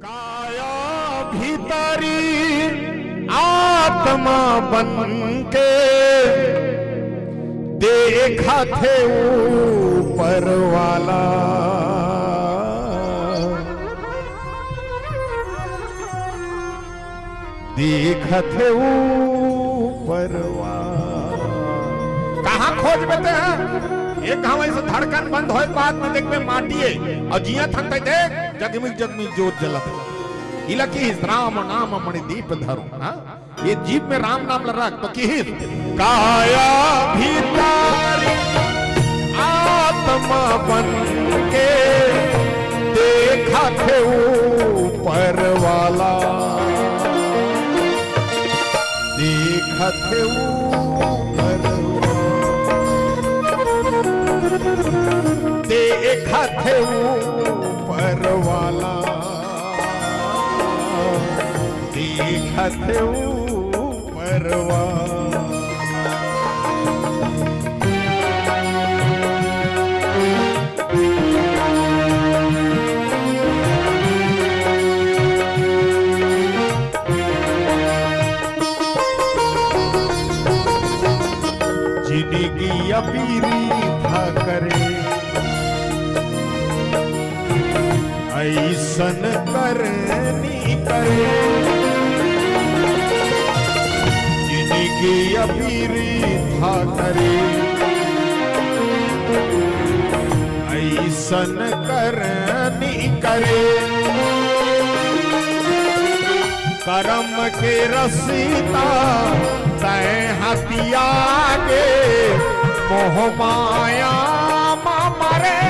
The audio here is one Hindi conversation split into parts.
काया भीतरी आत्मा बन के देखा थे ऊपर वाला, देखा थे ऊपर वाला। कहाँ खोज बेटे हैं एक गाँव से धड़कन बंद हो बाद में देख में माटिए और जिया थकते देख जगमिग जगमिग जोत जलत इलकी राम नाम मणि दीप धरो। ये जीप में राम नाम लग तो की काया भीतरी आत्मा बन के देखा थे ऊपर वाला, देखा थे ऊपर, देखा थे ऊपर वाला, देखा थे ऊपर वाला। जिंदगी अपीरी था करे ऐसन करनी करे, जिंदगी अपीरी था करे ऐसन करनी करे। करम के रसीता तय हतिया के मोह माया मरे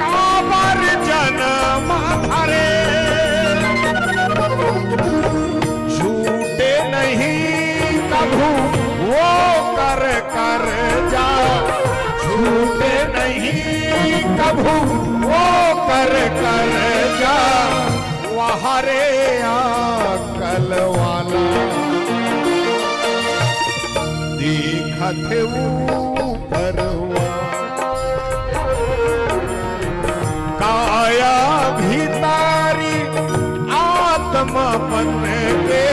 काबर जन्म धरे। झूठे नहीं कभू वो कर कर जा, झूठे नहीं कभू वो कर कर जा, वहारे अकल वाला देखा थे ऊपर काया भीतरी आत्मा बन के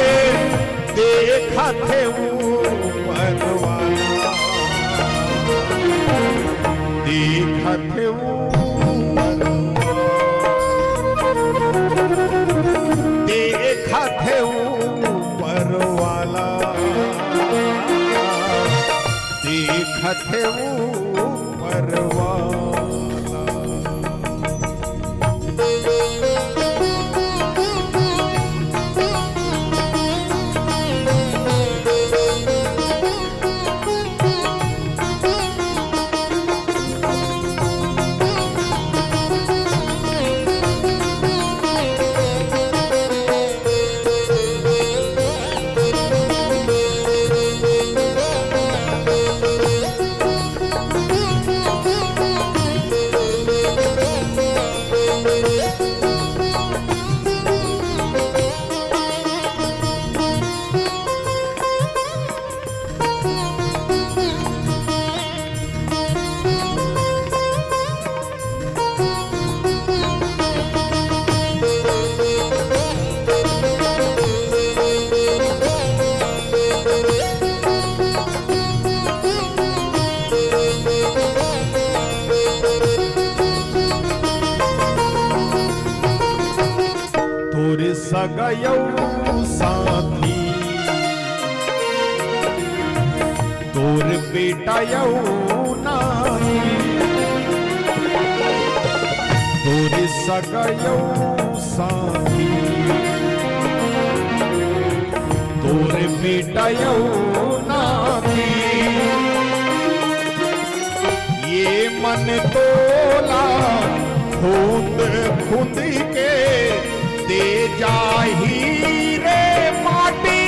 देखा थे ऊपर वाला, देखा थे ऊपर, देखा थे ऊपर वाला, देखा थे ऊपर वाला। सगयौ साथी तोर बेटा यौ नाई, तोर सगयौ साथी तोर बेटा यौ नाई। ये मन तोला खूंद खूंद के दे जाही रे माटी,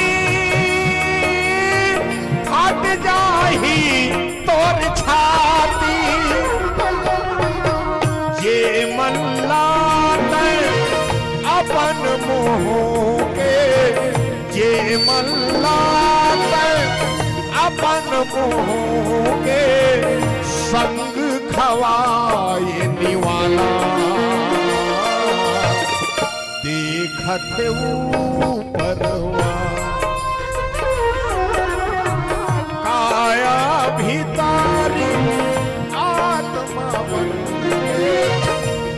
हट जाही तोर छाती। ये मन लाते अपन मोह के, ये मन लाते अपन मोह के संग खवाए निवाला। थे ऊपरवा काया भीतारी आत्मा बन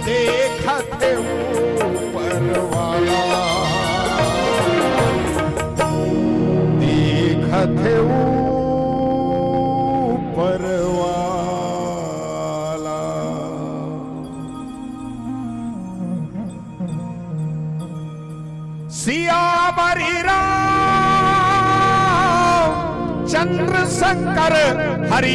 देखते ऊपर वाला देखते ऊपर वाला। सियावरी राम चंद्र शंकर हरि